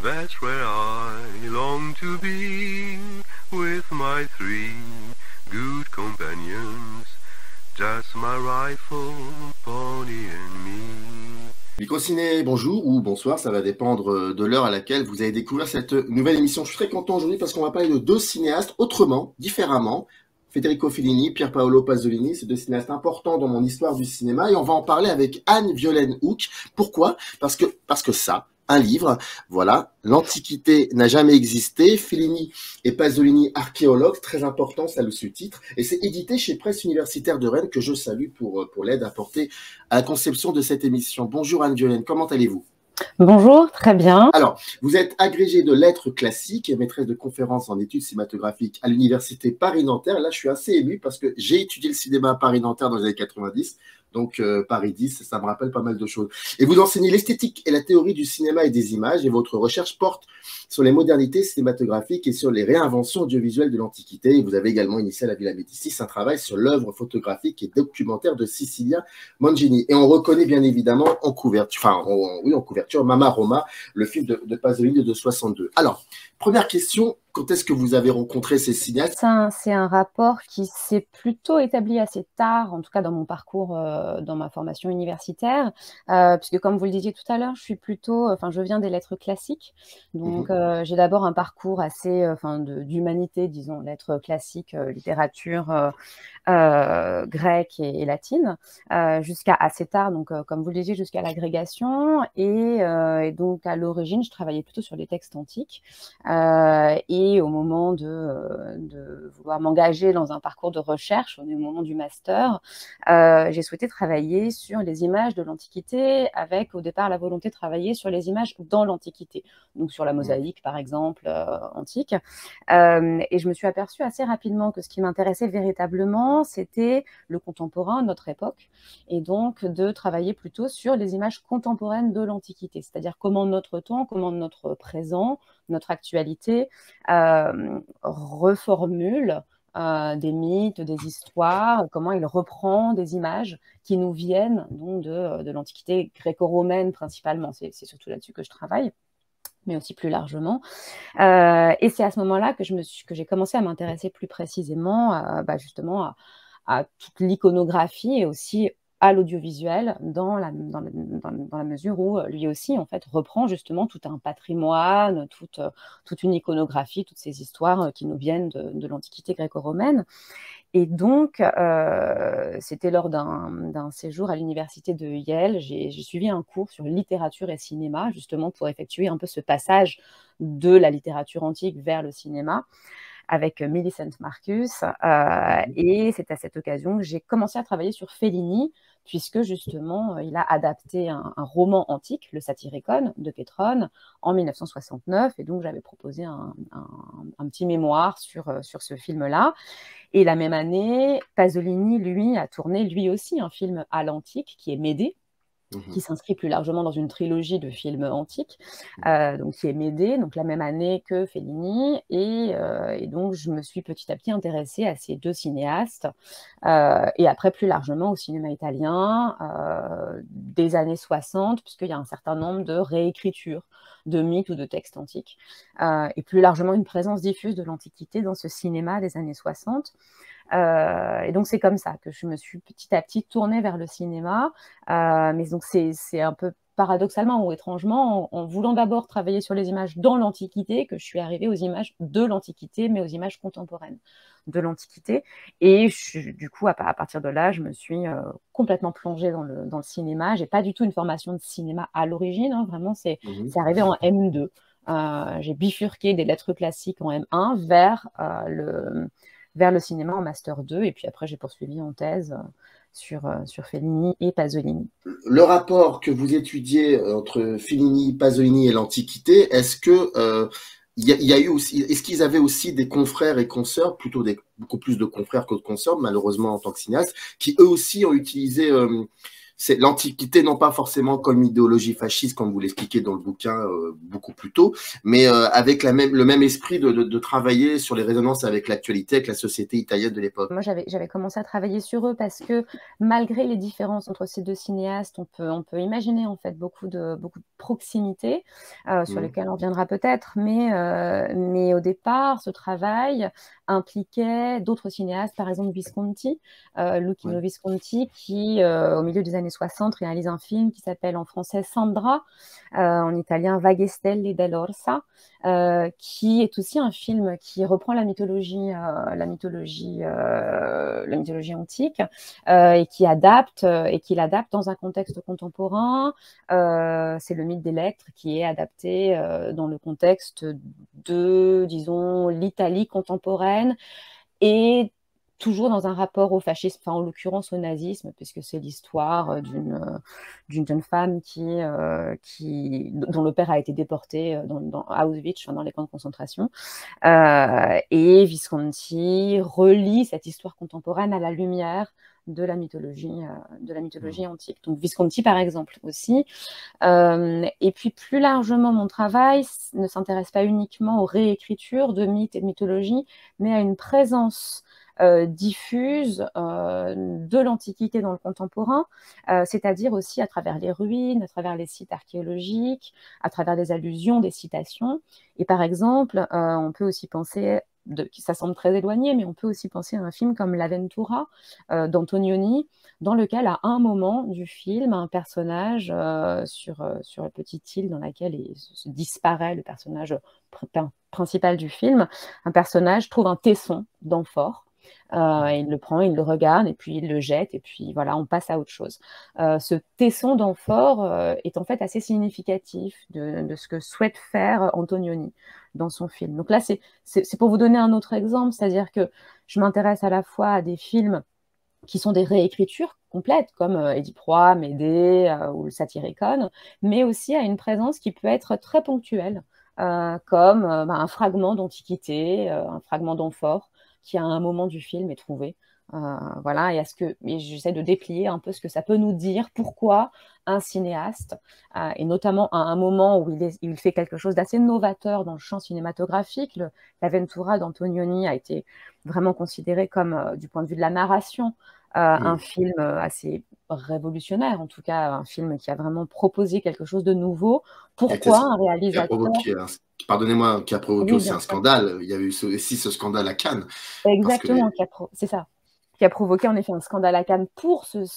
That's where I long to be, with my three good companions, just my rifle, pony and me. Microciné, bonjour ou bonsoir, ça va dépendre de l'heure à laquelle vous allez découvrir cette nouvelle émission. Je suis très content aujourd'hui parce qu'on va parler de deux cinéastes autrement, différemment. Federico Fellini, Pier Paolo Pasolini, ces deux cinéastes importants dans mon histoire du cinéma, et on va en parler avec Anne-Violaine Houck. Pourquoi? Parce que ça, un livre, voilà, l'Antiquité n'a jamais existé, Fellini et Pasolini archéologues, très important, ça le sous-titre, et c'est édité chez Presse Universitaire de Rennes, que je salue pour l'aide apportée à la conception de cette émission. Bonjour Anne-Violaine, comment allez-vous? Bonjour, très bien. Alors, vous êtes agrégée de lettres classiques et maîtresse de conférences en études cinématographiques à l'université Paris-Nanterre. Là, je suis assez ému parce que j'ai étudié le cinéma à Paris-Nanterre dans les années 90. Donc, Paris 10, ça me rappelle pas mal de choses. Et vous enseignez l'esthétique et la théorie du cinéma et des images. Et votre recherche porte sur les modernités cinématographiques et sur les réinventions audiovisuelles de l'Antiquité. Et vous avez également initié à la Villa Médicis un travail sur l'œuvre photographique et documentaire de Cecilia Mangini. Et on reconnaît bien évidemment en couverture, en couverture, Mama Roma, le film de Pasolini de 62. Alors, première question, quand est-ce que vous avez rencontré ces cinéastes? C'est un rapport qui s'est plutôt établi assez tard, en tout cas dans mon parcours, dans ma formation universitaire, puisque comme vous le disiez tout à l'heure, je viens des lettres classiques, donc j'ai d'abord un parcours assez, d'humanité, disons, lettres classiques, littérature grecque et latine, jusqu'à assez tard, donc comme vous le disiez, jusqu'à l'agrégation, et donc à l'origine, je travaillais plutôt sur les textes antiques, et au moment de vouloir m'engager dans un parcours de recherche, au moment du master, j'ai souhaité travailler sur les images de l'Antiquité, avec au départ la volonté de travailler sur les images dans l'Antiquité, donc sur la mosaïque par exemple antique, et je me suis aperçue assez rapidement que ce qui m'intéressait véritablement, c'était le contemporain, notre époque, et donc de travailler plutôt sur les images contemporaines de l'Antiquité, c'est-à-dire comment notre temps, comment notre présent, notre actualité reformule des mythes, des histoires, comment il reprend des images qui nous viennent donc de l'Antiquité gréco-romaine principalement. C'est surtout là-dessus que je travaille, mais aussi plus largement. Et c'est à ce moment-là que j'ai commencé à m'intéresser plus précisément justement à toute l'iconographie et aussi à l'audiovisuel dans la mesure où lui aussi en fait reprend justement tout un patrimoine, toute une iconographie, toutes ces histoires qui nous viennent de l'Antiquité gréco-romaine. Et donc, c'était lors d'un séjour à l'université de Yale, j'ai suivi un cours sur littérature et cinéma, justement pour effectuer un peu ce passage de la littérature antique vers le cinéma, avec Millicent Marcus, et c'est à cette occasion que j'ai commencé à travailler sur Fellini, puisque justement, il a adapté un roman antique, le Satyricon de Pétrone, en 1969, et donc j'avais proposé un petit mémoire sur ce film-là. Et la même année, Pasolini, lui, a tourné lui aussi un film à l'antique, qui est Médée, qui s'inscrit plus largement dans une trilogie de films antiques, donc qui est Médée, donc la même année que Fellini, et donc je me suis petit à petit intéressée à ces deux cinéastes, et après plus largement au cinéma italien des années 60, puisqu'il y a un certain nombre de réécritures de mythes ou de textes antiques, et plus largement une présence diffuse de l'Antiquité dans ce cinéma des années 60. Et donc c'est comme ça que je me suis petit à petit tournée vers le cinéma, mais donc c'est un peu paradoxalement ou étrangement, en voulant d'abord travailler sur les images dans l'Antiquité, que je suis arrivée aux images de l'Antiquité, mais aux images contemporaines de l'Antiquité. Et du coup, à partir de là, je me suis complètement plongée dans le cinéma. J'ai pas du tout une formation de cinéma à l'origine, hein, vraiment, c'est arrivé en M2. J'ai bifurqué des lettres classiques en M1 vers le cinéma en Master 2, et puis après j'ai poursuivi en thèse sur Fellini et Pasolini. Le rapport que vous étudiez entre Fellini, Pasolini et l'Antiquité, est-ce qu'ils avaient aussi des confrères et consoeurs, beaucoup plus de confrères que de consoeurs, malheureusement en tant que cinéaste, qui eux aussi ont utilisé c'est l'Antiquité, non pas forcément comme idéologie fasciste, comme vous l'expliquez dans le bouquin beaucoup plus tôt, mais avec le même esprit de travailler sur les résonances avec l'actualité, avec la société italienne de l'époque. Moi, j'avais commencé à travailler sur eux parce que malgré les différences entre ces deux cinéastes, on peut imaginer en fait beaucoup de proximité sur lesquelles on reviendra peut-être, mais au départ, ce travail impliquait d'autres cinéastes, par exemple Visconti, Luchino Visconti, qui au milieu des années 60 réalise un film qui s'appelle en français Sandra, en italien Vaghe stelle dell'Orsa, qui est aussi un film qui reprend la mythologie antique et qui l'adapte dans un contexte contemporain. C'est le mythe d'Électre qui est adapté dans le contexte de, disons, l'Italie contemporaine et toujours dans un rapport au fascisme, enfin en l'occurrence au nazisme, puisque c'est l'histoire d'une jeune femme dont le père a été déporté dans Auschwitz, dans les camps de concentration. Et Visconti relie cette histoire contemporaine à la lumière de la mythologie antique. Donc Visconti, par exemple, aussi. Et puis plus largement, mon travail ne s'intéresse pas uniquement aux réécritures de mythes et de mythologies, mais à une présence diffuse de l'Antiquité dans le contemporain, c'est-à-dire aussi à travers les ruines, à travers les sites archéologiques, à travers des allusions, des citations. Et par exemple, on peut aussi penser, ça semble très éloigné, mais on peut aussi penser à un film comme L'Avventura d'Antonioni, dans lequel, à un moment du film, un personnage sur la petite île dans laquelle se disparaît le personnage principal du film, un personnage trouve un tesson d'amphore. Il le prend, il le regarde, et puis il le jette, et puis voilà, on passe à autre chose. Ce tesson d'amphore est en fait assez significatif de ce que souhaite faire Antonioni dans son film. Donc là, c'est pour vous donner un autre exemple, c'est-à-dire que je m'intéresse à la fois à des films qui sont des réécritures complètes, comme Édipe Roi, Médée ou le Satyricon, mais aussi à une présence qui peut être très ponctuelle, comme un fragment d'Antiquité, un fragment d'amphore, qui à un moment du film est trouvé. Voilà, et j'essaie de déplier un peu ce que ça peut nous dire, pourquoi un cinéaste, et notamment à un moment où il fait quelque chose d'assez novateur dans le champ cinématographique. L'Avventura d'Antonioni a été vraiment considéré comme, du point de vue de la narration, un film assez révolutionnaire, en tout cas un film qui a vraiment proposé quelque chose de nouveau. Pourquoi un réalisateur... Pardonnez-moi, qui a provoqué aussi un scandale. Il y a eu aussi ce scandale à Cannes. Exactement, c'est ça. Qui a provoqué en effet un scandale à Cannes pour cette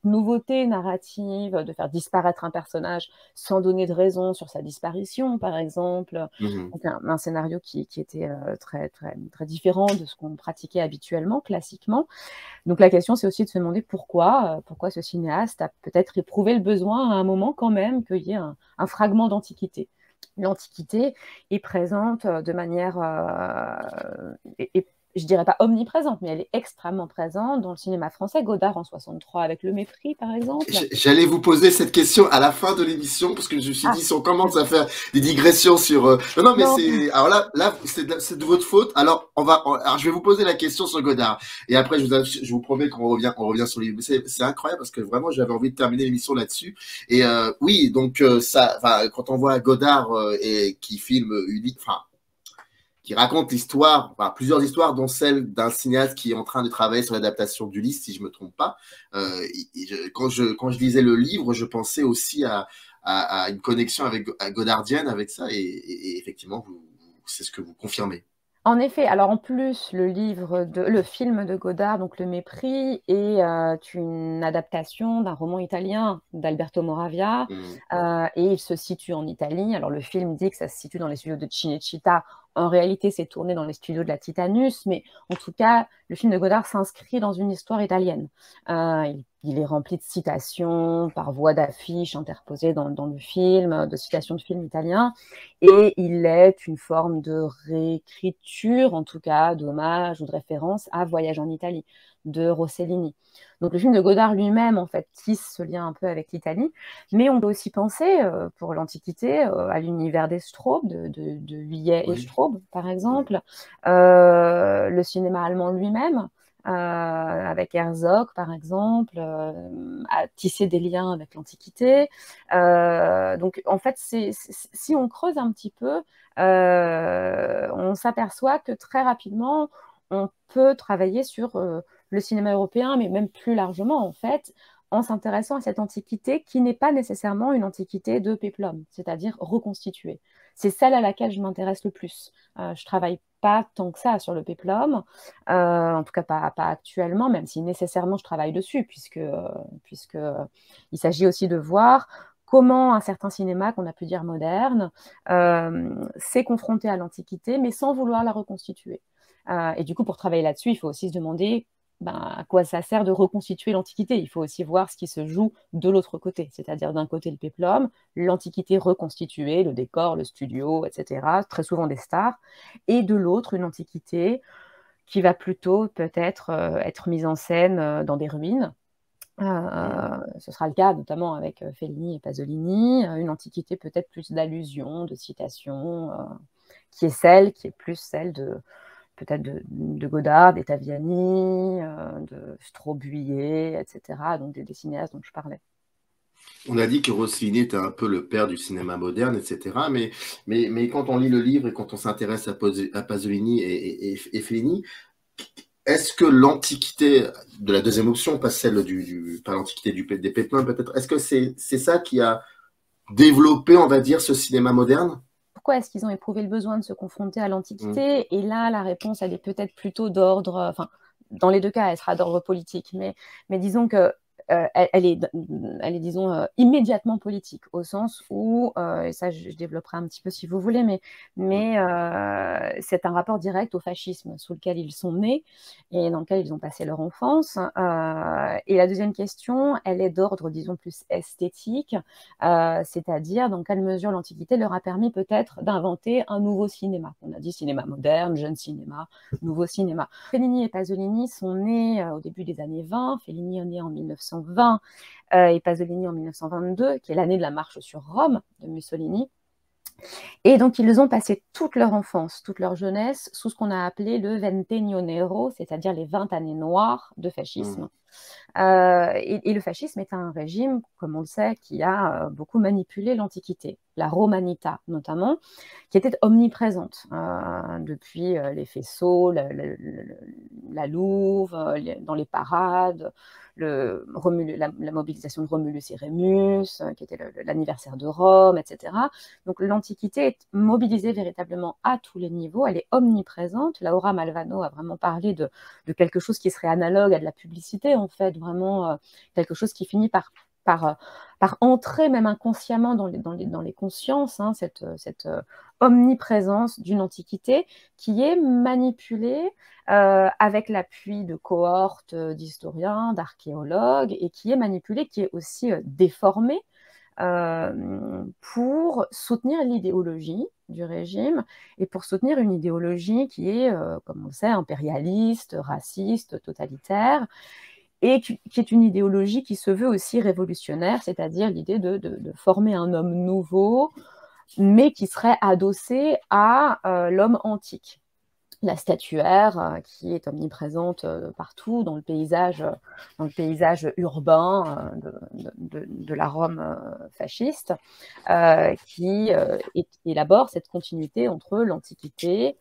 nouveauté narrative de faire disparaître un personnage sans donner de raison sur sa disparition, par exemple. Donc un scénario qui était très, très, très différent de ce qu'on pratiquait habituellement, classiquement. Donc la question, c'est aussi de se demander pourquoi ce cinéaste a peut-être éprouvé le besoin à un moment quand même qu'il y ait un fragment d'Antiquité. L'Antiquité est présente de manière... je dirais pas omniprésente, mais elle est extrêmement présente dans le cinéma français. Godard en 63 avec Le Mépris, par exemple. J'allais vous poser cette question à la fin de l'émission, parce que je me suis dit, si on commence à faire des digressions sur... Non, mais alors là c'est de votre faute. Alors, je vais vous poser la question sur Godard. Et après, je vous promets qu'on revient sur les... C'est incroyable, parce que vraiment, j'avais envie de terminer l'émission là-dessus. Et oui, donc, quand on voit Godard qui filme qui raconte l'histoire, plusieurs histoires, dont celle d'un cinéaste qui est en train de travailler sur l'adaptation d'Ulysse, si je ne me trompe pas. Quand je lisais le livre, je pensais aussi à une connexion godardienne avec ça, et effectivement, c'est ce que vous confirmez. En effet, alors en plus, le film de Godard, donc Le Mépris, est une adaptation d'un roman italien d'Alberto Moravia, et il se situe en Italie. Alors le film dit que ça se situe dans les studios de Cinecittà. En réalité, c'est tourné dans les studios de la Titanus, mais en tout cas, le film de Godard s'inscrit dans une histoire italienne. Il est rempli de citations par voie d'affiches interposées dans le film, de citations de films italiens, et il est une forme de réécriture, en tout cas d'hommage ou de référence à Voyage en Italie de Rossellini. Donc le film de Godard lui-même, en fait, tisse ce lien un peu avec l'Italie, mais on peut aussi penser, pour l'Antiquité, à l'univers des Straub, de Huillet et Straub, par exemple, le cinéma allemand lui-même, avec Herzog par exemple, a tissé des liens avec l'Antiquité. Donc en fait, si on creuse un petit peu, on s'aperçoit que très rapidement, on peut travailler sur le cinéma européen, mais même plus largement en fait, en s'intéressant à cette antiquité qui n'est pas nécessairement une antiquité de péplum, c'est-à-dire reconstituée. C'est celle à laquelle je m'intéresse le plus. Je travaille pas tant que ça sur le péplum, en tout cas pas actuellement, même si nécessairement je travaille dessus, puisque il s'agit aussi de voir comment un certain cinéma qu'on a pu dire moderne s'est confronté à l'Antiquité, mais sans vouloir la reconstituer. Et du coup, pour travailler là-dessus, il faut aussi se demander à quoi ça sert de reconstituer l'Antiquité. Il faut aussi voir ce qui se joue de l'autre côté, c'est-à-dire d'un côté le péplum, l'Antiquité reconstituée, le décor, le studio, etc., très souvent des stars, et de l'autre, une Antiquité qui va plutôt peut-être être mise en scène dans des ruines. Ce sera le cas notamment avec Fellini et Pasolini, une Antiquité peut-être plus d'allusions, de citations, qui est plus celle de peut-être de Godard, des Taviani, de Strauss-Buillet, etc., donc des cinéastes dont je parlais. On a dit que Rossellini était un peu le père du cinéma moderne, etc. Mais quand on lit le livre et quand on s'intéresse à Pasolini et Fellini, est-ce que l'Antiquité, de la deuxième option, pas celle pas l'Antiquité des péplums peut-être, est-ce que c'est ça qui a développé, on va dire, ce cinéma moderne? Pourquoi est-ce qu'ils ont éprouvé le besoin de se confronter à l'Antiquité? Et là, la réponse, elle est peut-être plutôt d'ordre, enfin, dans les deux cas, elle sera d'ordre politique, mais disons que elle est, disons, immédiatement politique, au sens où, et ça je développerai un petit peu si vous voulez, mais c'est un rapport direct au fascisme sous lequel ils sont nés et dans lequel ils ont passé leur enfance. Et la deuxième question, elle est d'ordre, disons, plus esthétique, c'est-à-dire dans quelle mesure l'Antiquité leur a permis peut-être d'inventer un nouveau cinéma. On a dit cinéma moderne, jeune cinéma, nouveau cinéma. Fellini et Pasolini sont nés au début des années 20, Fellini est né en 1920 et Pasolini en 1922, qui est l'année de la marche sur Rome de Mussolini. Et donc, ils ont passé toute leur enfance, toute leur jeunesse, sous ce qu'on a appelé le Ventennio Nero, c'est-à-dire les 20 années noires de fascisme. Et le fascisme est un régime, comme on le sait, qui a beaucoup manipulé l'Antiquité, la Romanità notamment, qui était omniprésente depuis les faisceaux, la Louve, dans les parades, la mobilisation de Romulus et Rémus, qui était l'anniversaire de Rome, etc. Donc l'Antiquité est mobilisée véritablement à tous les niveaux, elle est omniprésente. Laura Malvano a vraiment parlé de quelque chose qui serait analogue à de la publicité, en fait, vraiment quelque chose qui finit par entrer même inconsciemment dans les consciences, hein, cette omniprésence d'une antiquité qui est manipulée avec l'appui de cohortes d'historiens, d'archéologues, et qui est manipulée, qui est aussi déformée pour soutenir l'idéologie du régime et pour soutenir une idéologie qui est, comme on le sait, impérialiste, raciste, totalitaire, et qui est une idéologie qui se veut aussi révolutionnaire, c'est-à-dire l'idée de former un homme nouveau, mais qui serait adossé à l'homme antique. La statuaire qui est omniprésente partout dans le paysage urbain de la Rome fasciste, qui élabore cette continuité entre l'Antiquité,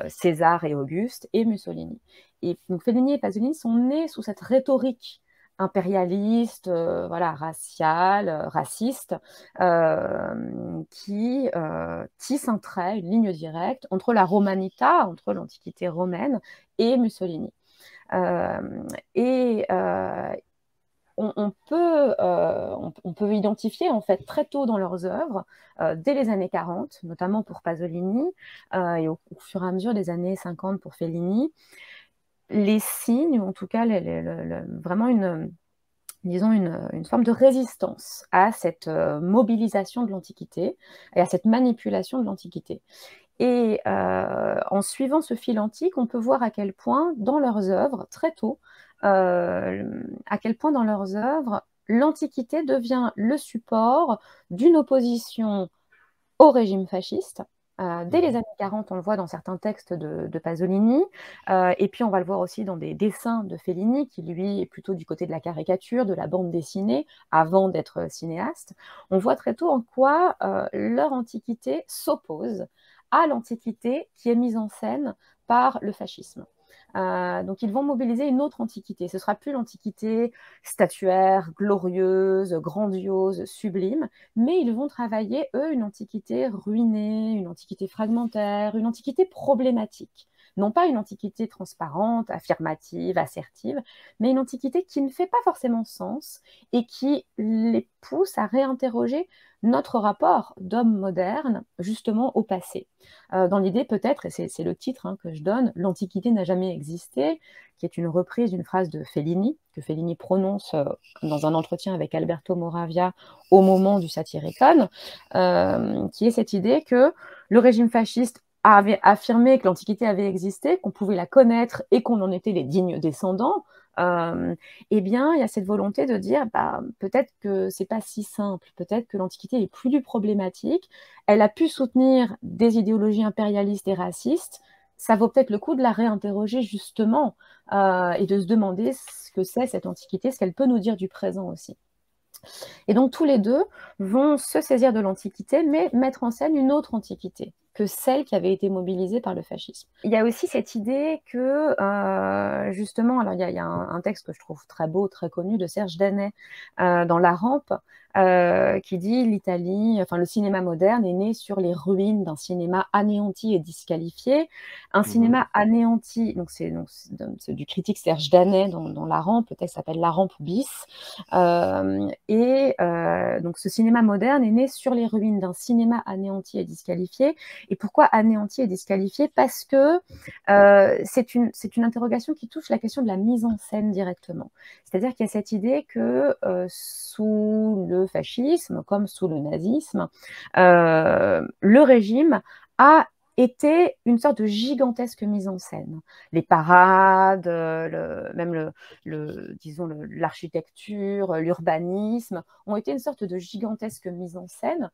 César et Auguste, et Mussolini. Et donc Fellini et Pasolini sont nés sous cette rhétorique impérialiste, raciale, raciste, qui tisse un trait, une ligne directe entre la Romanità, entre l'Antiquité romaine et Mussolini. On peut identifier en fait très tôt dans leurs œuvres, dès les années 40, notamment pour Pasolini, et au fur et à mesure des années 50 pour Fellini, les signes, ou en tout cas vraiment une forme de résistance à cette mobilisation de l'Antiquité et à cette manipulation de l'Antiquité. Et en suivant ce fil antique, on peut voir à quel point dans leurs œuvres, très tôt, à quel point dans leurs œuvres, l'Antiquité devient le support d'une opposition au régime fasciste, Dès les années 40, on le voit dans certains textes de Pasolini, et puis on va le voir aussi dans des dessins de Fellini, qui lui est plutôt du côté de la caricature, de la bande dessinée, avant d'être cinéaste. On voit très tôt en quoi leur antiquité s'oppose à l'antiquité qui est mise en scène par le fascisme. Donc ils vont mobiliser une autre antiquité. Ce ne sera plus l'antiquité statuaire, glorieuse, grandiose, sublime, mais ils vont travailler, eux, une antiquité ruinée, une antiquité fragmentaire, une antiquité problématique. Non pas une antiquité transparente, affirmative, assertive, mais une antiquité qui ne fait pas forcément sens et qui les pousse à réinterroger notre rapport d'homme moderne, justement, au passé. Dans l'idée, peut-être, et c'est le titre que je donne, l'Antiquité n'a jamais existé, qui est une reprise d'une phrase de Fellini, que Fellini prononce dans un entretien avec Alberto Moravia au moment du Satyricon, qui est cette idée que le régime fasciste avait affirmé que l'Antiquité avait existé, qu'on pouvait la connaître et qu'on en était les dignes descendants. Eh bien, il y a cette volonté de dire, peut-être que c'est pas si simple, peut-être que l'Antiquité est plus problématique, elle a pu soutenir des idéologies impérialistes et racistes, ça vaut peut-être le coup de la réinterroger justement, et de se demander ce que c'est cette Antiquité, ce qu'elle peut nous dire du présent aussi. Et donc tous les deux vont se saisir de l'Antiquité, mais mettre en scène une autre Antiquité que celle qui avait été mobilisée par le fascisme. Il y a aussi cette idée que, justement, alors il y a un texte que je trouve très beau, très connu, de Serge Danet, dans La Rampe, qui dit l'Italie, enfin le cinéma moderne est né sur les ruines d'un cinéma anéanti et disqualifié. Un cinéma anéanti, donc c'est du critique Serge Danet dans La Rampe, le texte s'appelle La Rampe bis, donc ce cinéma moderne est né sur les ruines d'un cinéma anéanti et disqualifié. Et pourquoi anéanti et disqualifié? Parce que c'est une interrogation qui touche la question de la mise en scène directement. C'est-à-dire qu'il y a cette idée que sous le fascisme, comme sous le nazisme, le régime a été une sorte de gigantesque mise en scène. Les parades, même disons l'architecture, l'urbanisme ont été une sorte de gigantesque mise en scène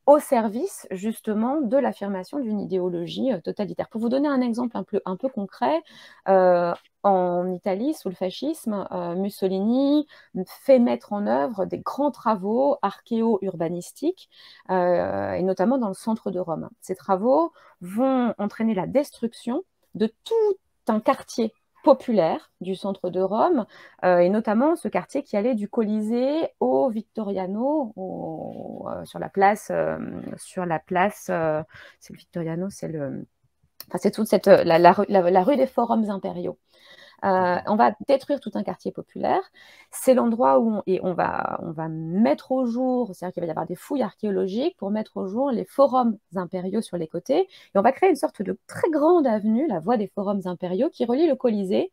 au service justement de l'affirmation d'une idéologie totalitaire. Pour vous donner un exemple un peu concret, en Italie, sous le fascisme, Mussolini fait mettre en œuvre des grands travaux archéo-urbanistiques, et notamment dans le centre de Rome. Ces travaux vont entraîner la destruction de tout un quartier populaire du centre de Rome, et notamment ce quartier qui allait du Colisée au Vittoriano, sur la place, c'est le Vittoriano, c'est toute la rue des Forums impériaux. On va détruire tout un quartier populaire. C'est l'endroit où on va mettre au jour, c'est-à-dire qu'il va y avoir des fouilles archéologiques pour mettre au jour les forums impériaux sur les côtés. Et on va créer une sorte de très grande avenue, la voie des forums impériaux, qui relie le Colisée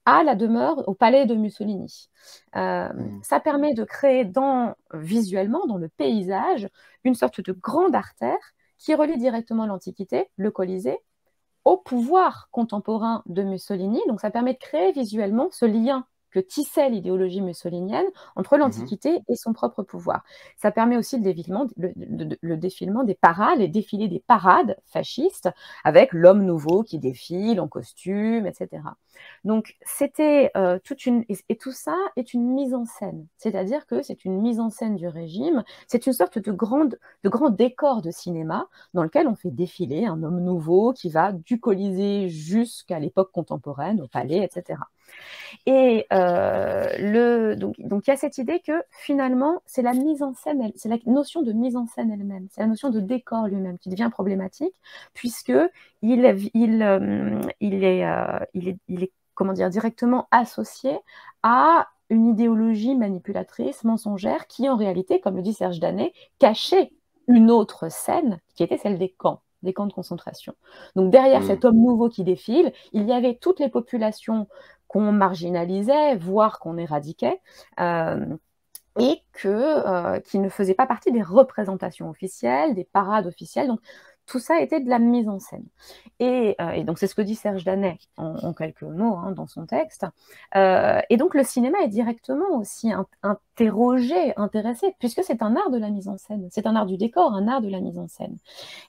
à la demeure, au palais de Mussolini. Ça permet de créer visuellement, dans le paysage, une sorte de grande artère qui relie directement l'Antiquité, le Colisée, au pouvoir contemporain de Mussolini. Donc ça permet de créer visuellement ce lien que tissait l'idéologie mussolinienne entre l'Antiquité et son propre pouvoir. Ça permet aussi le défilement des parades, les défilés des parades fascistes, avec l'homme nouveau qui défile en costume, etc. Donc c'était et tout ça est une mise en scène, c'est-à-dire que c'est une mise en scène du régime, c'est une sorte de grand décor de cinéma dans lequel on fait défiler un homme nouveau qui va du Colisée jusqu'à l'époque contemporaine, au palais, etc. Et donc il y a cette idée que finalement, c'est la mise en scène, c'est la notion de mise en scène elle-même, c'est la notion de décor lui-même qui devient problématique, puisque il est comment dire, directement associé à une idéologie manipulatrice, mensongère, qui en réalité, comme le dit Serge Danet, cachait une autre scène qui était celle des camps de concentration. Donc derrière cet homme nouveau qui défile, il y avait toutes les populations qu'on marginalisait, voire qu'on éradiquait, et qui ne faisaient pas partie des représentations officielles, des parades officielles. Donc tout ça était de la mise en scène. Et donc c'est ce que dit Serge Danet en quelques mots dans son texte. Et donc le cinéma est directement aussi interrogé, intéressé, puisque c'est un art de la mise en scène, c'est un art du décor, un art de la mise en scène.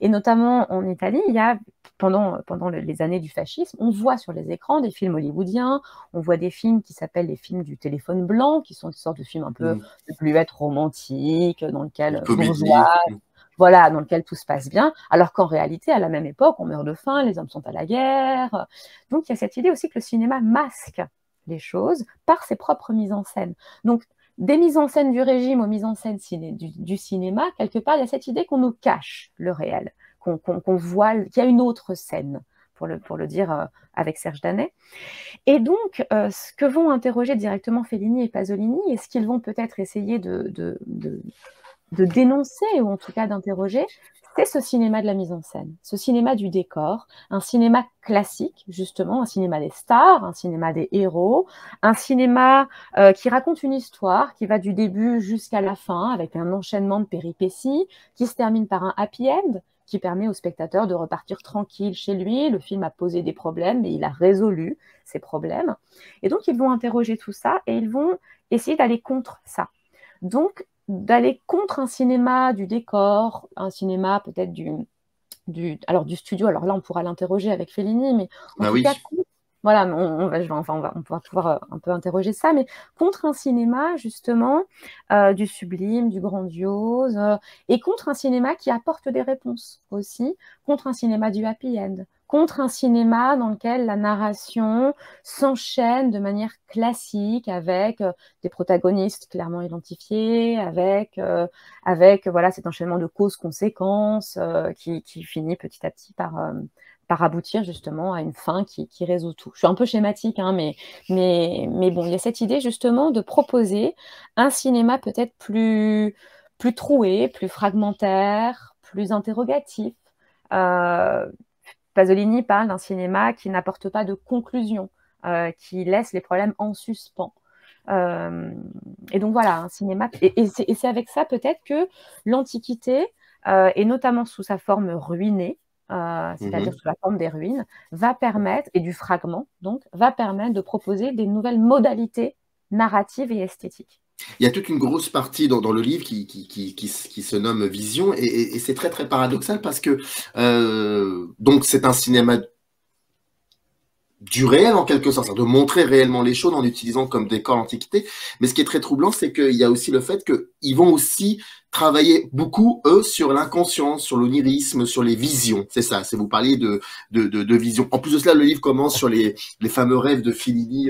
Et notamment en Italie, il y a pendant les années du fascisme, on voit sur les écrans des films hollywoodiens, on voit des films qui s'appellent les films du téléphone blanc, qui sont une sorte de films un peu de bluette romantique, dans lequel bourgeois, voilà, dans lequel tout se passe bien, alors qu'en réalité, à la même époque, on meurt de faim, les hommes sont à la guerre. Donc, il y a cette idée aussi que le cinéma masque les choses par ses propres mises en scène. Donc, des mises en scène du régime aux mises en scène du cinéma, quelque part, il y a cette idée qu'on nous cache le réel, qu'on voit, qu'il y a une autre scène, pour le dire avec Serge Danet. Et donc, ce que vont interroger directement Fellini et Pasolini, et ce qu'ils vont peut-être essayer de dénoncer, ou en tout cas d'interroger, c'est ce cinéma de la mise en scène, ce cinéma du décor, un cinéma classique, justement, un cinéma des stars, un cinéma des héros, un cinéma qui raconte une histoire qui va du début jusqu'à la fin, avec un enchaînement de péripéties, qui se termine par un happy end, qui permet au spectateur de repartir tranquille chez lui. Le film a posé des problèmes, mais il a résolu ces problèmes. Et donc, ils vont interroger tout ça, et ils vont essayer d'aller contre ça. Donc, d'aller contre un cinéma du décor, un cinéma peut-être du studio. Alors là, on pourra l'interroger avec Fellini, mais en tout cas, voilà, on pourra pouvoir un peu interroger ça, mais contre un cinéma, justement, du sublime, du grandiose, et contre un cinéma qui apporte des réponses aussi, contre un cinéma du happy end, contre un cinéma dans lequel la narration s'enchaîne de manière classique avec des protagonistes clairement identifiés, avec voilà, cet enchaînement de causes-conséquences qui finit petit à petit par aboutir justement à une fin qui résout tout. Je suis un peu schématique, mais bon, il y a cette idée justement de proposer un cinéma peut-être plus troué, plus fragmentaire, plus interrogatif. Pasolini parle d'un cinéma qui n'apporte pas de conclusion, qui laisse les problèmes en suspens. Et donc voilà, un cinéma. Et c'est avec ça peut-être que l'Antiquité, et notamment sous sa forme ruinée, c'est-à-dire sous la forme des ruines, va permettre, et du fragment, donc, va permettre de proposer des nouvelles modalités narratives et esthétiques. Il y a toute une grosse partie dans le livre qui se nomme Vision, et c'est très très paradoxal parce que donc c'est un cinéma du réel en quelque sorte, de montrer réellement les choses en utilisant comme décor l'Antiquité. Mais ce qui est très troublant, c'est qu'il y a aussi le fait qu'ils vont aussi travailler beaucoup, eux, sur l'inconscient, sur l'onirisme, sur les visions. C'est ça, c'est vous parliez de vision. En plus de cela, le livre commence sur les fameux rêves de Fellini,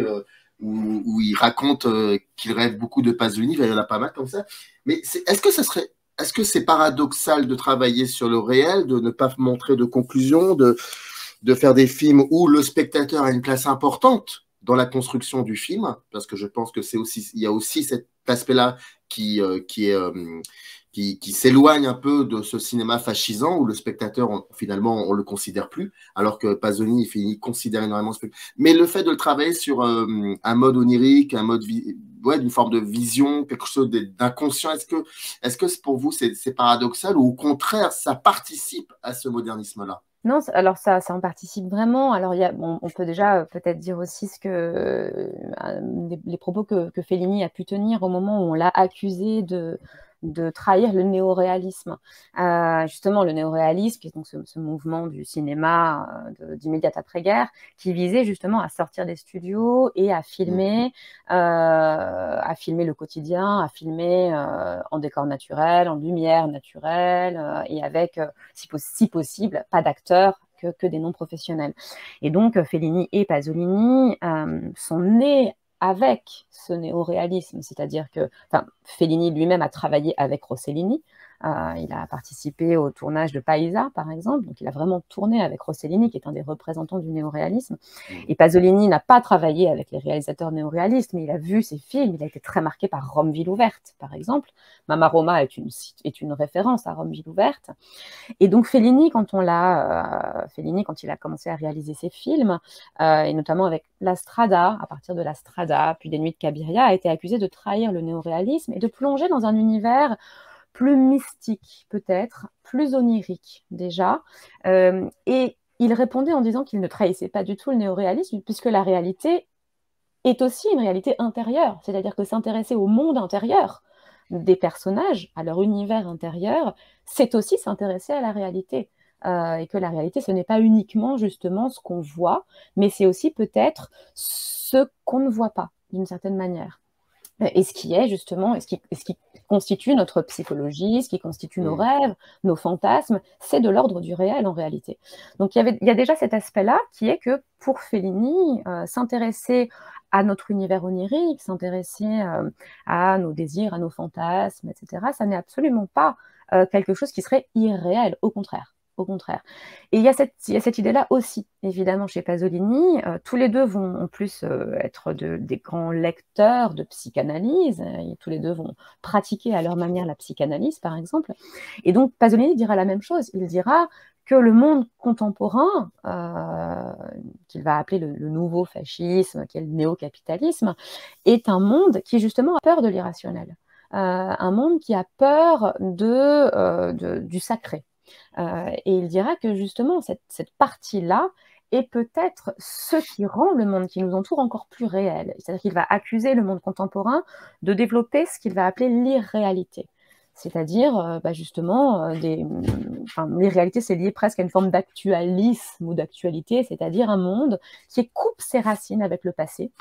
où il raconte qu'il rêve beaucoup de Pasolini. Il y en a pas mal comme ça. Mais est-ce que c'est paradoxal de travailler sur le réel, de ne pas montrer de conclusion, de faire des films où le spectateur a une place importante dans la construction du film, parce que je pense que il y a aussi cet aspect-là qui s'éloigne un peu de ce cinéma fascisant où le spectateur, finalement, on le considère plus, alors que Pasolini finit considère énormément le spectateur. Mais le fait de le travailler sur un mode onirique, un mode d'une forme de vision, quelque chose d'inconscient, est-ce que pour vous c'est paradoxal, ou au contraire ça participe à ce modernisme-là? Non, alors ça en participe vraiment. Alors on peut déjà peut-être dire aussi les propos que Fellini a pu tenir au moment où on l'a accusé de trahir le néoréalisme. Justement, le néoréalisme, qui est donc ce mouvement du cinéma d'immédiate après-guerre, qui visait justement à sortir des studios et à filmer le quotidien, à filmer en décor naturel, en lumière naturelle, et avec, si possible, pas d'acteurs, que des non-professionnels. Et donc, Fellini et Pasolini sont nés avec ce néoréalisme, c'est-à-dire que Fellini lui-même a travaillé avec Rossellini, il a participé au tournage de Paisa, par exemple, donc il a vraiment tourné avec Rossellini, qui est un des représentants du néoréalisme. Et Pasolini n'a pas travaillé avec les réalisateurs néoréalistes, mais il a vu ces films, il a été très marqué par Rome, ville ouverte, par exemple. Mama Roma est une référence à Rome, ville ouverte. Et donc Fellini, quand il a commencé à réaliser ses films, et notamment avec La Strada, à partir de La Strada, puis Les Nuits de Cabiria, a été accusé de trahir le néoréalisme et de plonger dans un univers plus mystique peut-être, plus onirique déjà. Et il répondait en disant qu'il ne trahissait pas du tout le néoréalisme, puisque la réalité est aussi une réalité intérieure, c'est-à-dire que s'intéresser au monde intérieur des personnages, à leur univers intérieur, c'est aussi s'intéresser à la réalité. Et que la réalité, ce n'est pas uniquement justement ce qu'on voit, mais c'est aussi peut-être ce qu'on ne voit pas, d'une certaine manière. Et ce qui est justement, ce qui constitue notre psychologie, ce qui constitue nos rêves, nos fantasmes, c'est de l'ordre du réel en réalité. Donc il y a déjà cet aspect-là qui est que pour Fellini, s'intéresser à notre univers onirique, s'intéresser à nos désirs, à nos fantasmes, etc., ça n'est absolument pas quelque chose qui serait irréel, au contraire. Au contraire. Et il y a cette idée-là aussi, évidemment, chez Pasolini. Tous les deux vont en plus être des grands lecteurs de psychanalyse. Et tous les deux vont pratiquer à leur manière la psychanalyse, par exemple. Et donc, Pasolini dira la même chose. Il dira que le monde contemporain, qu'il va appeler le nouveau fascisme, qui est le néo-capitalisme, est un monde qui, justement, a peur de l'irrationnel. Un monde qui a peur du sacré. Et il dira que justement, cette partie-là est peut-être ce qui rend le monde qui nous entoure encore plus réel. C'est-à-dire qu'il va accuser le monde contemporain de développer ce qu'il va appeler l'irréalité. C'est-à-dire, justement, l'irréalité, c'est lié presque à une forme d'actualisme ou d'actualité, c'est-à-dire un monde qui coupe ses racines avec le passé,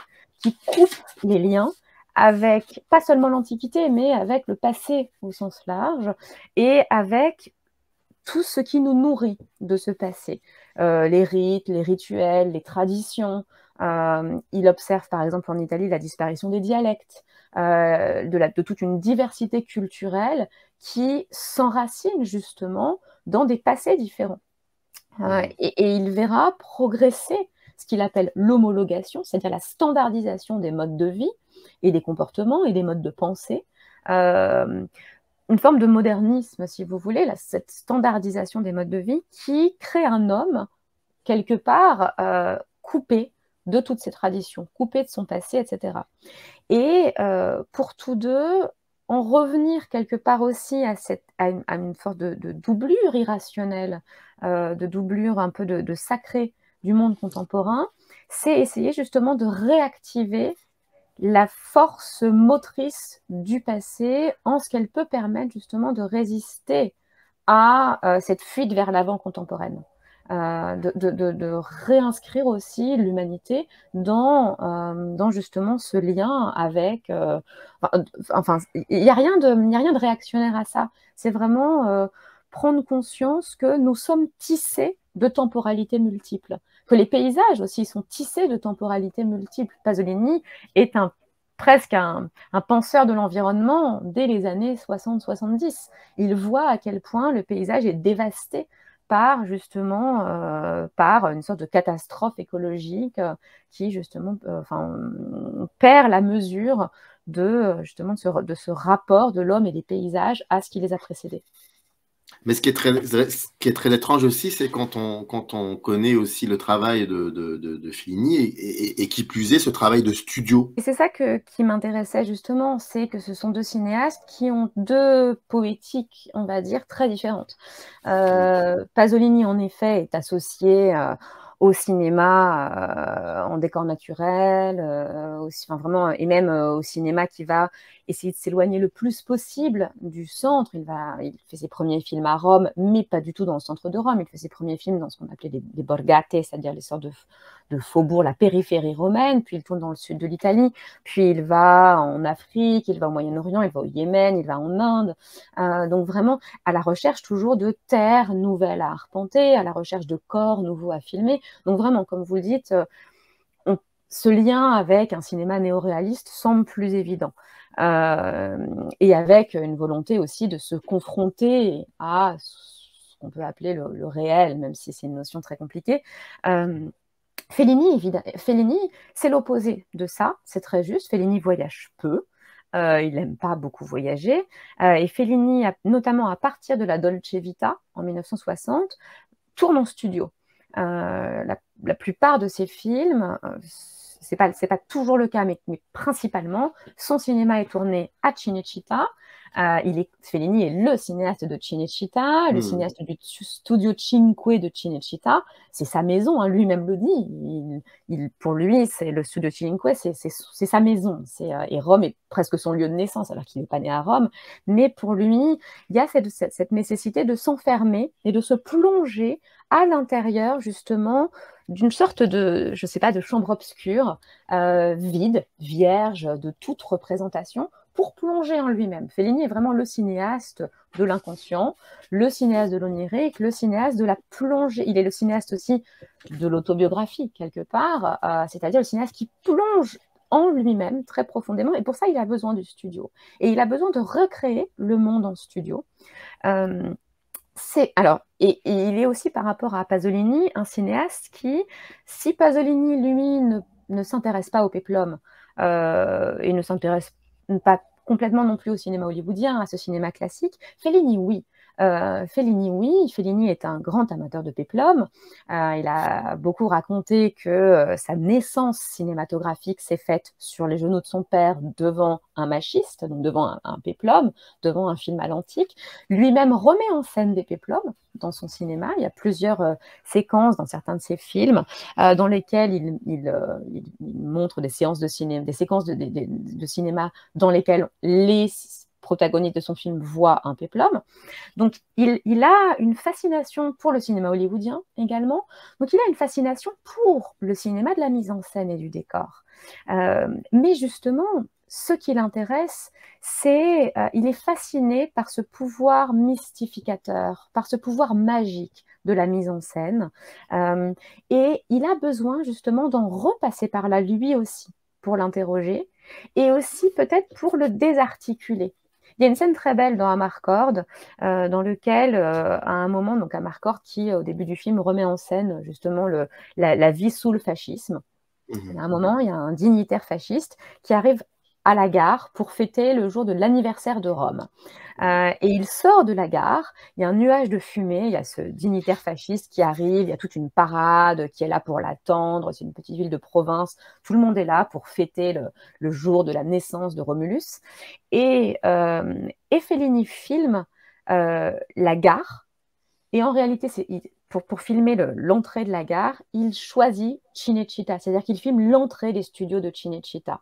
qui coupe les liens avec, pas seulement l'Antiquité, mais avec le passé au sens large, et avec tout ce qui nous nourrit de ce passé, les rites, les rituels, les traditions. Il observe par exemple en Italie la disparition des dialectes, de toute une diversité culturelle qui s'enracine justement dans des passés différents. Et il verra progresser ce qu'il appelle l'homologation, c'est-à-dire la standardisation des modes de vie et des comportements et des modes de pensée, une forme de modernisme, si vous voulez, cette standardisation des modes de vie qui crée un homme, quelque part, coupé de toutes ces traditions, coupé de son passé, etc. Et pour tous deux, en revenir quelque part aussi à une sorte de doublure irrationnelle, de doublure un peu de sacré du monde contemporain, c'est essayer justement de réactiver la force motrice du passé en ce qu'elle peut permettre justement de résister à cette fuite vers l'avant contemporaine, de réinscrire aussi l'humanité dans justement ce lien avec... il n'y a rien de réactionnaire à ça. C'est vraiment prendre conscience que nous sommes tissés de temporalités multiples, que les paysages aussi sont tissés de temporalités multiples. Pasolini est presque un penseur de l'environnement dès les années 60-70. Il voit à quel point le paysage est dévasté par justement par une sorte de catastrophe écologique qui justement perd la mesure de ce rapport de l'homme et des paysages à ce qui les a précédés. Mais ce qui est très étrange aussi, c'est quand on connaît aussi le travail de Fellini et qui plus est ce travail de studio. Et c'est ça qui m'intéressait justement, c'est que ce sont deux cinéastes qui ont deux poétiques, on va dire, très différentes. Pasolini, en effet, est associé au cinéma en décor naturel, vraiment, et même au cinéma qui va essayer de s'éloigner le plus possible du centre. Il fait ses premiers films à Rome, mais pas du tout dans le centre de Rome. Il fait ses premiers films dans ce qu'on appelait les borgate, c'est-à-dire les sortes de faubourgs, la périphérie romaine. Puis il tourne dans le sud de l'Italie. Puis il va en Afrique, il va au Moyen-Orient, il va au Yémen, il va en Inde. Donc vraiment à la recherche toujours de terres nouvelles à arpenter, à la recherche de corps nouveaux à filmer. Donc vraiment, comme vous le dites, ce lien avec un cinéma néoréaliste semble plus évident. Et avec une volonté aussi de se confronter à ce qu'on peut appeler le réel, même si c'est une notion très compliquée. Fellini, c'est l'opposé de ça, c'est très juste. Fellini voyage peu, il n'aime pas beaucoup voyager. Et Fellini, notamment à partir de la Dolce Vita, en 1960, tourne en studio. La plupart de ses films... c'est pas toujours le cas, mais principalement, son cinéma est tourné à Cinecittà, Fellini est le cinéaste de Cinecittà, le Hmm. cinéaste du studio Cinque de Cinecittà. C'est sa maison, hein, lui-même le dit. Pour lui, c'est le studio Cinque, c'est sa maison. Et Rome est presque son lieu de naissance, alors qu'il n'est pas né à Rome. Mais pour lui, il y a cette nécessité de s'enfermer et de se plonger à l'intérieur, justement, d'une sorte de, je sais pas, de chambre obscure, vide, vierge de toute représentation, pour plonger en lui-même. Fellini est vraiment le cinéaste de l'inconscient, le cinéaste de l'onirique, le cinéaste de la plongée. Il est le cinéaste aussi de l'autobiographie, quelque part, c'est-à-dire le cinéaste qui plonge en lui-même très profondément, et pour ça, il a besoin du studio. Et il a besoin de recréer le monde en studio. Et il est aussi, par rapport à Pasolini, un cinéaste qui, si Pasolini, lui, ne s'intéresse pas au péplum et ne s'intéresse pas complètement non plus au cinéma hollywoodien, à ce cinéma classique, Fellini, oui. Fellini est un grand amateur de péplum. Il a beaucoup raconté que sa naissance cinématographique s'est faite sur les genoux de son père devant un machiste, donc devant un péplum, devant un film à l'antique. Lui-même remet en scène des péplums dans son cinéma. Il y a plusieurs séquences dans certains de ses films dans lesquelles il montre des séances de cinéma, des séquences de cinéma dans lesquelles les protagonistes de son film voient un péplum. Donc, il a une fascination pour le cinéma hollywoodien également. Donc, il a une fascination pour le cinéma de la mise en scène et du décor. Mais justement, ce qui l'intéresse, c'est il est fasciné par ce pouvoir mystificateur, par ce pouvoir magique de la mise en scène. Et il a besoin justement d'en repasser par là lui aussi pour l'interroger et aussi peut-être pour le désarticuler. Il y a une scène très belle dans Amarcord, dans lequel, à un moment, donc Amarcord qui, au début du film, remet en scène justement la vie sous le fascisme. À un moment, il y a un dignitaire fasciste qui arrive à la gare pour fêter le jour de l'anniversaire de Rome. Et il sort de la gare, il y a un nuage de fumée, il y a ce dignitaire fasciste qui arrive, il y a toute une parade qui est là pour l'attendre, c'est une petite ville de province, tout le monde est là pour fêter le jour de la naissance de Romulus. Et Fellini filme la gare, et en réalité, pour filmer l'entrée de la gare, il choisit Cinecittà, c'est-à-dire qu'il filme l'entrée des studios de Cinecittà.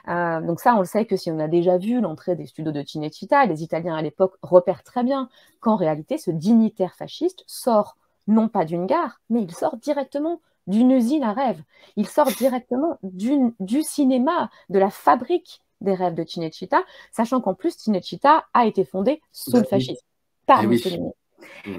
Donc ça, on le sait que si on a déjà vu l'entrée des studios de Cinecittà, les Italiens à l'époque repèrent très bien qu'en réalité, ce dignitaire fasciste sort non pas d'une gare, mais il sort directement d'une usine à rêves. Il sort directement du cinéma, de la fabrique des rêves de Cinecittà, sachant qu'en plus, Cinecittà a été fondée sous le fascisme, par Mussolini.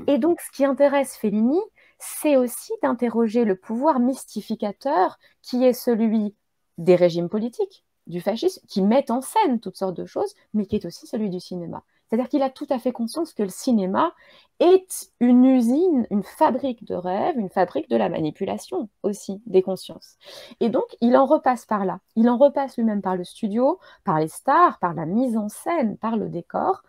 Et donc, ce qui intéresse Fellini, c'est aussi d'interroger le pouvoir mystificateur qui est celui des régimes politiques, du fascisme, qui mettent en scène toutes sortes de choses, mais qui est aussi celui du cinéma. C'est-à-dire qu'il a tout à fait conscience que le cinéma est une usine, une fabrique de rêves, une fabrique de la manipulation aussi des consciences. Et donc, il en repasse par là. Il en repasse lui-même par le studio, par les stars, par la mise en scène, par le décor,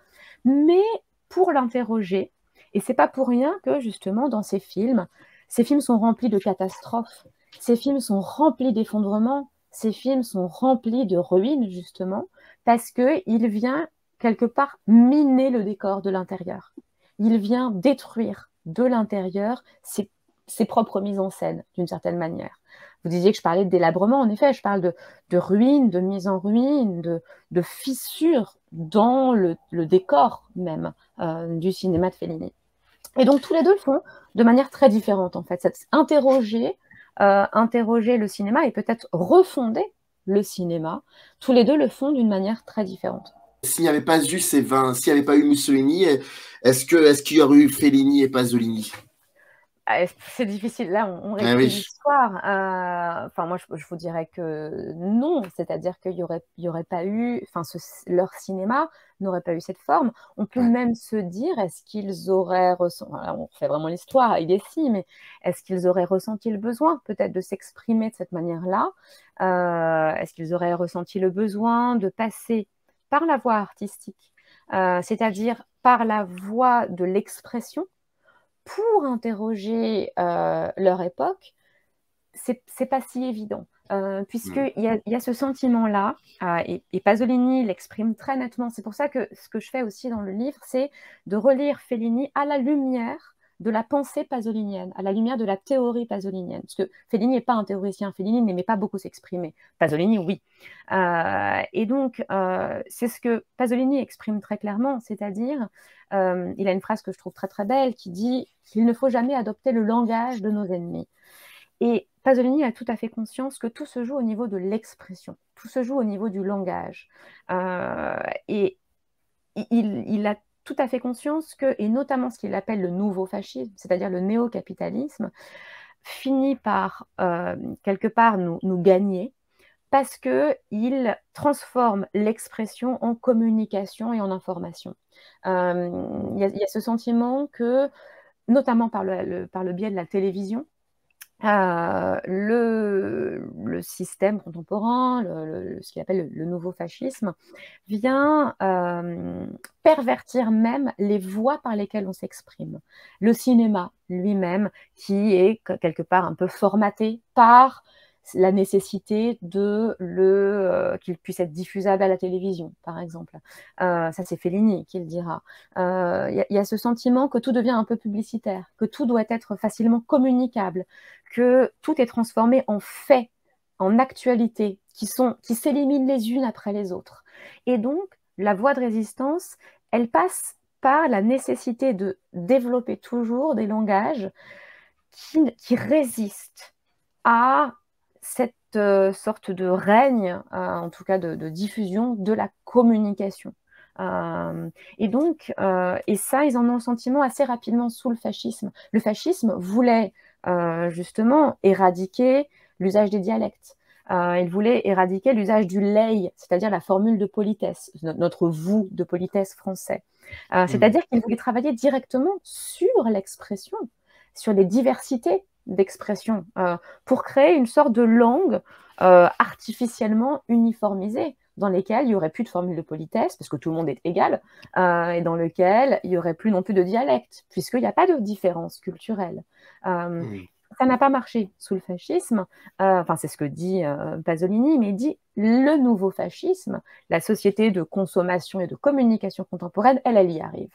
mais pour l'interroger. Et c'est pas pour rien que, justement, dans ces films sont remplis de catastrophes, ces films sont remplis d'effondrements, ces films sont remplis de ruines, justement, parce qu'il vient, quelque part, miner le décor de l'intérieur. Il vient détruire de l'intérieur ses propres mises en scène, d'une certaine manière. Vous disiez que je parlais de délabrement, en effet, je parle de ruines, de mise en ruine, de fissures dans le décor même du cinéma de Fellini. Et donc, tous les deux le font de manière très différente, en fait. Interroger le cinéma et peut-être refonder le cinéma, tous les deux le font d'une manière très différente. S'il n'y avait pas eu s'il n'y avait pas eu Mussolini, est-ce qu'il y aurait eu Fellini et Pasolini? C'est difficile. Là, on réécrit l'histoire. Enfin, moi, je vous dirais que non. C'est-à-dire qu'il y aurait pas eu, enfin, leur cinéma n'aurait pas eu cette forme. On peut même se dire, est-ce qu'ils auraient ressenti, on fait vraiment l'histoire, il est si, mais est-ce qu'ils auraient ressenti le besoin peut-être de s'exprimer de cette manière-là? Est-ce qu'ils auraient ressenti le besoin de passer par la voie artistique, c'est-à-dire par la voie de l'expression, pour interroger leur époque? C'est pas si évident. puisqu'il y a ce sentiment-là, et Pasolini l'exprime très nettement. C'est pour ça que ce que je fais aussi dans le livre, c'est de relire Fellini à la lumière de la pensée pasolinienne, à la lumière de la théorie pasolinienne. Parce que Fellini n'est pas un théoricien, Fellini n'aimait pas beaucoup s'exprimer. Pasolini, oui. Et donc, c'est ce que Pasolini exprime très clairement, c'est-à-dire, il a une phrase que je trouve très très belle qui dit qu'il ne faut jamais adopter le langage de nos ennemis. Et Pasolini a tout à fait conscience que tout se joue au niveau de l'expression, tout se joue au niveau du langage. Et il a tout à fait conscience que, et notamment ce qu'il appelle le nouveau fascisme, c'est-à-dire le néo-capitalisme, finit par, quelque part, nous gagner, parce qu'il transforme l'expression en communication et en information. Il y a ce sentiment que, notamment par le biais de la télévision, le système contemporain, ce qu'il appelle le nouveau fascisme, vient pervertir même les voies par lesquelles on s'exprime. Le cinéma lui-même, qui est quelque part un peu formaté par la nécessité qu'il puisse être diffusable à la télévision, par exemple. Ça, c'est Fellini qui le dira. Il y a ce sentiment que tout devient un peu publicitaire, que tout doit être facilement communicable, que tout est transformé en faits, en actualités, qui s'éliminent les unes après les autres. Et donc, la voie de résistance, elle passe par la nécessité de développer toujours des langages qui résistent à cette sorte de règne, en tout cas de diffusion de la communication. Et donc, et ça, ils en ont le sentiment assez rapidement sous le fascisme. Le fascisme voulait justement éradiquer l'usage des dialectes. Il voulait éradiquer l'usage du lei, c'est-à-dire la formule de politesse, notre vous de politesse français. C'est-à-dire qu'il voulait travailler directement sur l'expression, sur les diversités d'expression, pour créer une sorte de langue artificiellement uniformisée, dans lesquelles il n'y aurait plus de formule de politesse, parce que tout le monde est égal, et dans lequel il n'y aurait plus non plus de dialecte, puisqu'il n'y a pas de différence culturelle. Ça n'a pas marché sous le fascisme, enfin c'est ce que dit Pasolini, mais il dit le nouveau fascisme, la société de consommation et de communication contemporaine, elle y arrive.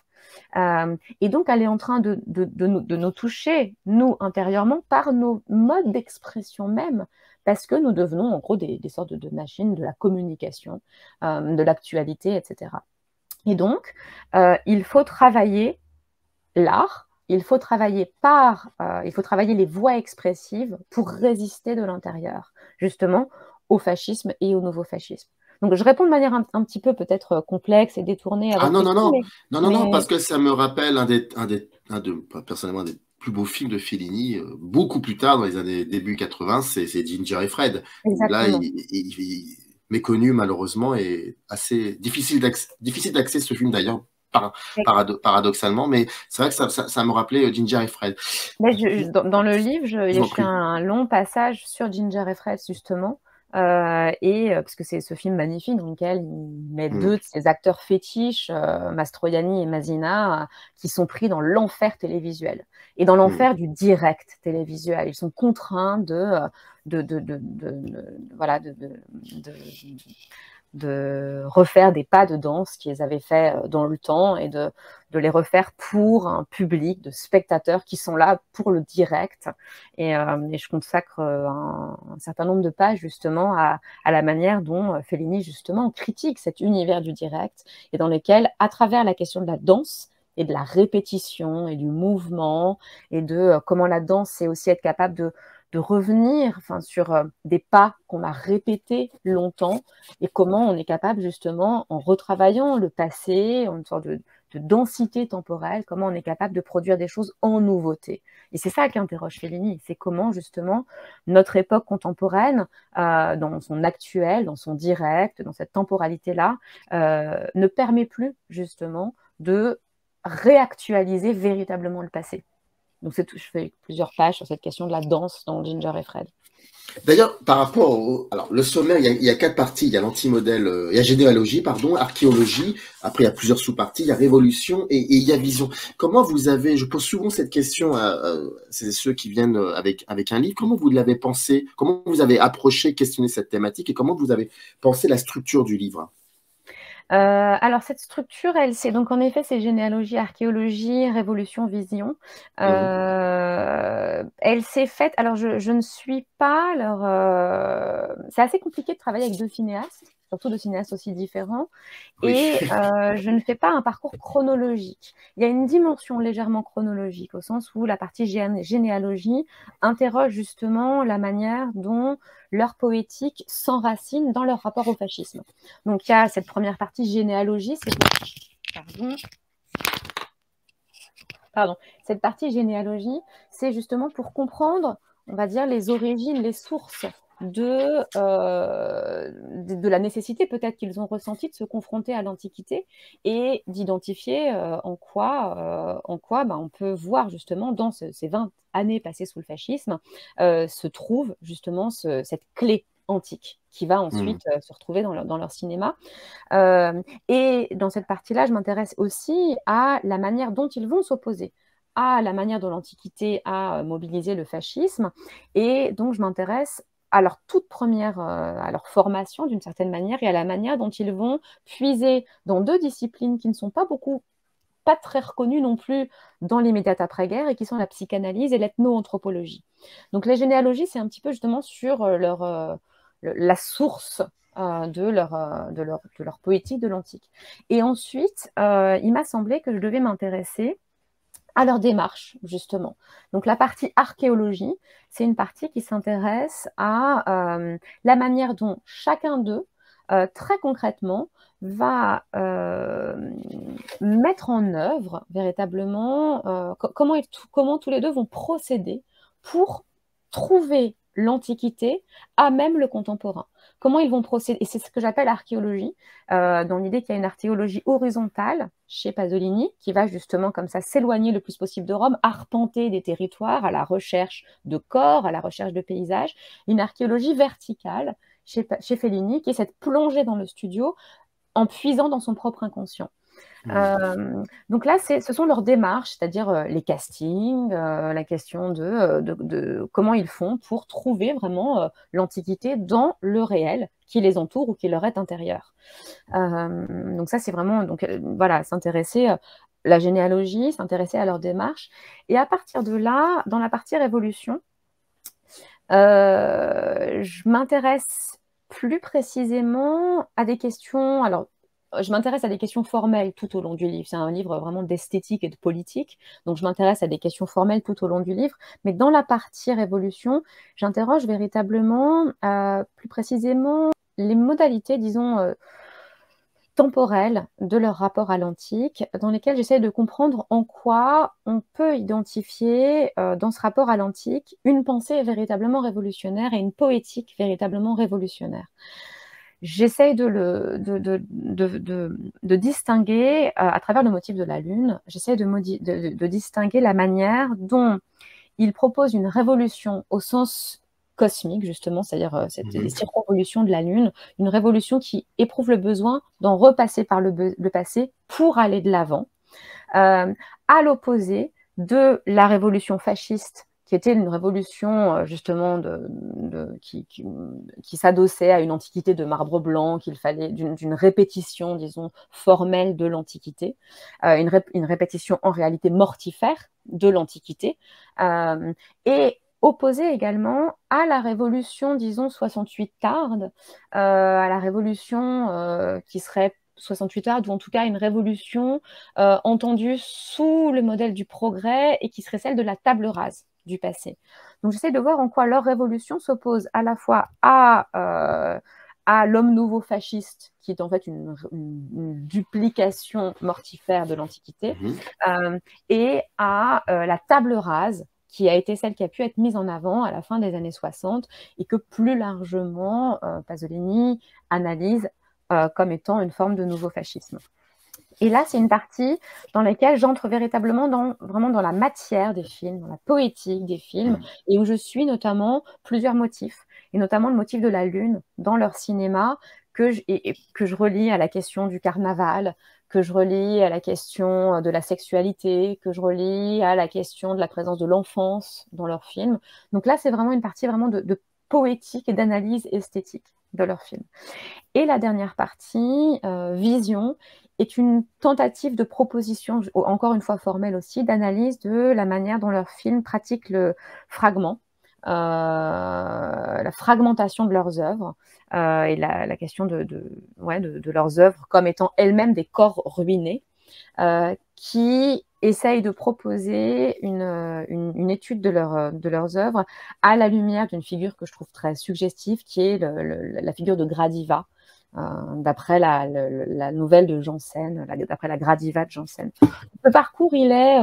Et donc, elle est en train de nous toucher, nous, intérieurement, par nos modes d'expression même, parce que nous devenons, en gros, des sortes de machines de la communication, de l'actualité, etc. Et donc, il faut travailler l'art, il faut travailler les voies expressives pour résister de l'intérieur, justement, au fascisme et au nouveau fascisme. Donc, je réponds de manière un petit peu peut-être complexe et détournée à votre question. Non, parce que ça me rappelle personnellement, un des plus beaux films de Fellini, beaucoup plus tard, dans les années début 80, c'est Ginger et Fred. Exactement. Là, il méconnu malheureusement et assez difficile d'accès ce film d'ailleurs, paradoxalement, mais c'est vrai que ça me rappelait Ginger et Fred. Mais dans le livre, il y a un long passage sur Ginger et Fred, justement, parce que c'est ce film magnifique dans lequel il met deux de ses acteurs fétiches, Mastroianni et Masina, qui sont pris dans l'enfer télévisuel et dans l'enfer du direct télévisuel. Ils sont contraints de refaire des pas de danse qu'ils avaient fait dans le temps et de les refaire pour un public de spectateurs qui sont là pour le direct. Et je consacre un certain nombre de pages justement à la manière dont Fellini justement critique cet univers du direct et dans lequel, à travers la question de la danse et de la répétition et du mouvement et de comment la danse c'est aussi être capable de revenir sur des pas qu'on a répétés longtemps et comment on est capable justement, en retravaillant le passé, en une sorte de densité temporelle, comment on est capable de produire des choses en nouveauté. Et c'est ça qu'interroge Fellini, c'est comment justement notre époque contemporaine, dans son actuel, dans son direct, dans cette temporalité-là, ne permet plus justement de réactualiser véritablement le passé. Donc je fais plusieurs pages sur cette question de la danse dans Ginger et Fred. D'ailleurs, par rapport alors, le sommaire, il y a 4 parties. Il y a l'antimodèle, il y a généalogie, pardon, archéologie. Après, il y a plusieurs sous-parties. Il y a révolution et il y a vision. Comment vous avez, je pose souvent cette question à c'est ceux qui viennent avec un livre. Comment vous l'avez pensé? Comment vous avez approché, questionné cette thématique et comment vous avez pensé la structure du livre? Alors cette structure, donc en effet, c'est généalogie, archéologie, révolution, vision. Elle s'est faite. Alors je ne suis pas leur. C'est assez compliqué de travailler avec 2 cinéastes, surtout 2 cinéastes aussi différents. Oui. Et je ne fais pas un parcours chronologique. Il y a une dimension légèrement chronologique, au sens où la partie généalogie interroge justement la manière dont leur poétique s'enracine dans leur rapport au fascisme. Donc il y a cette première partie généalogie, cette partie généalogie, c'est justement pour comprendre, on va dire, les origines, les sources de la nécessité peut-être qu'ils ont ressenti de se confronter à l'Antiquité et d'identifier en quoi on peut voir justement dans ces 20 années passées sous le fascisme se trouve justement cette clé antique qui va ensuite se retrouver dans leur cinéma. Et dans cette partie-là, je m'intéresse aussi à la manière dont ils vont s'opposer à la manière dont l'Antiquité a mobilisé le fascisme. Et donc, je m'intéresse à leur toute première, à leur formation d'une certaine manière et à la manière dont ils vont puiser dans 2 disciplines qui ne sont pas très reconnues non plus dans l'immédiat après-guerre et qui sont la psychanalyse et l'ethno-anthropologie. Donc la généalogie, c'est un petit peu justement sur la source de leur poétique de l'antique. Et ensuite, il m'a semblé que je devais m'intéresser à leur démarche, justement. Donc la partie archéologie, c'est une partie qui s'intéresse à la manière dont chacun d'eux, très concrètement, va mettre en œuvre véritablement comment tous les deux vont procéder pour trouver l'Antiquité à même le contemporain. Comment ils vont procéder, et c'est ce que j'appelle archéologie, dans l'idée qu'il y a une archéologie horizontale chez Pasolini, qui va justement comme ça s'éloigner le plus possible de Rome, arpenter des territoires à la recherche de corps, à la recherche de paysages, une archéologie verticale chez Fellini, qui est cette plongée dans le studio en puisant dans son propre inconscient. Donc là, ce sont leurs démarches, c'est-à-dire les castings, la question de comment ils font pour trouver vraiment l'Antiquité dans le réel qui les entoure ou qui leur est intérieur. Donc ça, c'est vraiment voilà, s'intéresser à la généalogie, s'intéresser à leur démarche. Et à partir de là, dans la partie révolution, je m'intéresse plus précisément à des questions. Alors, je m'intéresse à des questions formelles tout au long du livre. C'est un livre vraiment d'esthétique et de politique, donc je m'intéresse à des questions formelles tout au long du livre. Mais dans la partie révolution, j'interroge véritablement, plus précisément, les modalités, disons, temporelles de leur rapport à l'antique, dans lesquelles j'essaie de comprendre en quoi on peut identifier dans ce rapport à l'antique une pensée véritablement révolutionnaire et une poétique véritablement révolutionnaire. J'essaye de distinguer, à travers le motif de la Lune, j'essaie de distinguer la manière dont il propose une révolution au sens cosmique, justement, c'est-à-dire les circonvolutions de la Lune, une révolution qui éprouve le besoin d'en repasser par le passé pour aller de l'avant, à l'opposé de la révolution fasciste, qui était une révolution justement qui s'adossait à une antiquité de marbre blanc, qu'il fallait d'une répétition, disons, formelle de l'Antiquité, une répétition en réalité mortifère de l'Antiquité, et opposé également à la révolution, disons, 68 tarde, à la révolution qui serait 68 tarde, ou en tout cas une révolution entendue sous le modèle du progrès et qui serait celle de la table rase du passé. Donc j'essaie de voir en quoi leur révolution s'oppose à la fois à l'homme nouveau fasciste, qui est en fait une duplication mortifère de l'Antiquité, et à la table rase, qui a été celle qui a pu être mise en avant à la fin des années 60 et que plus largement Pasolini analyse comme étant une forme de nouveau fascisme. Et là, c'est une partie dans laquelle j'entre véritablement vraiment dans la matière des films, dans la poétique des films, et où je suis notamment plusieurs motifs, et notamment le motif de la lune dans leur cinéma, que je relie à la question du carnaval, que je relie à la question de la sexualité, que je relie à la question de la présence de l'enfance dans leurs films. Donc là, c'est vraiment une partie vraiment de poétique et d'analyse esthétique de leurs films. Et la dernière partie, Vision, est une tentative de proposition, encore une fois formelle aussi, d'analyse de la manière dont leurs films pratiquent le fragment, la fragmentation de leurs œuvres, et la question de leurs œuvres comme étant elles-mêmes des corps ruinés, qui essayent de proposer une étude de leurs œuvres à la lumière d'une figure que je trouve très suggestive, qui est la figure de Gradiva, d'après la nouvelle de Janssen, d'après la Gradiva de Janssen. Le parcours, il est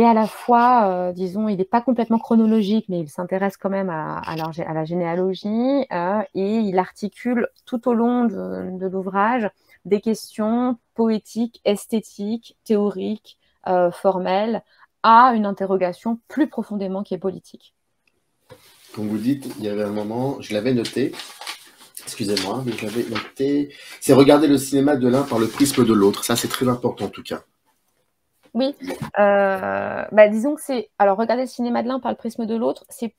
à la fois, disons, il n'est pas complètement chronologique, mais il s'intéresse quand même à la généalogie, et il articule tout au long de l'ouvrage des questions poétiques, esthétiques, théoriques, formelles, à une interrogation plus profondément qui est politique. Comme vous dites, il y avait un moment, je l'avais noté, excusez-moi, mais je l'avais noté, c'est regarder le cinéma de l'un par le prisme de l'autre. Ça, c'est très important en tout cas. Oui, disons que c'est... Alors, regarder le cinéma de l'un par le prisme de l'autre, c'est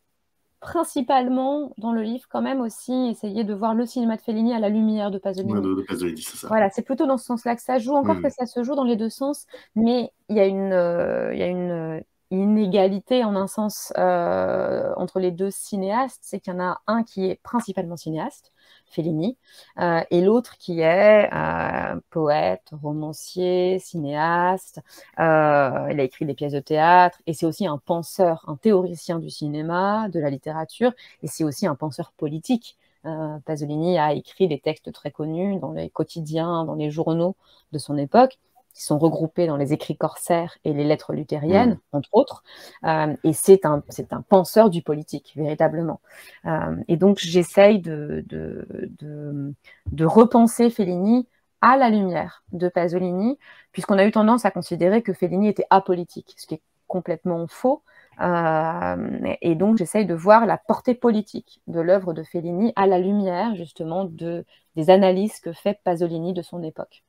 principalement, dans le livre, quand même aussi, essayer de voir le cinéma de Fellini à la lumière de Pasolini. De Pasolini, c'est ça. Voilà, c'est plutôt dans ce sens-là que ça joue, encore que ça se joue dans les deux sens, mais il y a une inégalité, en un sens, entre les deux cinéastes, c'est qu'il y en a un qui est principalement cinéaste, Fellini, et l'autre qui est poète, romancier, cinéaste, il a écrit des pièces de théâtre, et c'est aussi un penseur, un théoricien du cinéma, de la littérature, et c'est aussi un penseur politique. Pasolini a écrit des textes très connus dans les quotidiens, dans les journaux de son époque, qui sont regroupés dans les écrits corsaires et les lettres luthériennes, entre autres. Et c'est un penseur du politique, véritablement. Et donc, j'essaye de repenser Fellini à la lumière de Pasolini, puisqu'on a eu tendance à considérer que Fellini était apolitique, ce qui est complètement faux. Et donc, j'essaye de voir la portée politique de l'œuvre de Fellini à la lumière, justement, des analyses que fait Pasolini de son époque.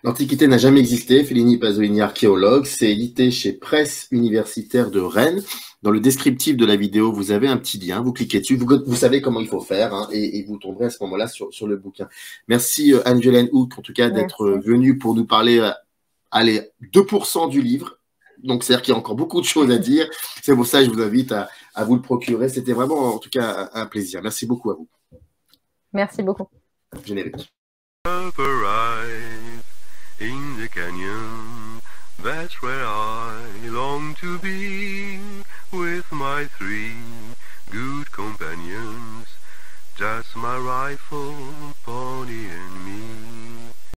L'Antiquité n'a jamais existé, Fellini Pasolini archéologue, c'est édité chez Presse Universitaire de Rennes. Dans le descriptif de la vidéo, vous avez un petit lien, vous cliquez dessus, vous savez comment il faut faire, hein, et vous tomberez à ce moment-là sur le bouquin. Merci Anne-Violaine Houck, en tout cas, d'être venue pour nous parler, 2% du livre. Donc, c'est-à-dire qu'il y a encore beaucoup de choses à dire. C'est pour ça que je vous invite à vous le procurer. C'était vraiment, en tout cas, un plaisir. Merci beaucoup à vous. Merci beaucoup. Générique. In the canyon, that's where I long to be, with my 3 good companions, just my rifle, pony and me.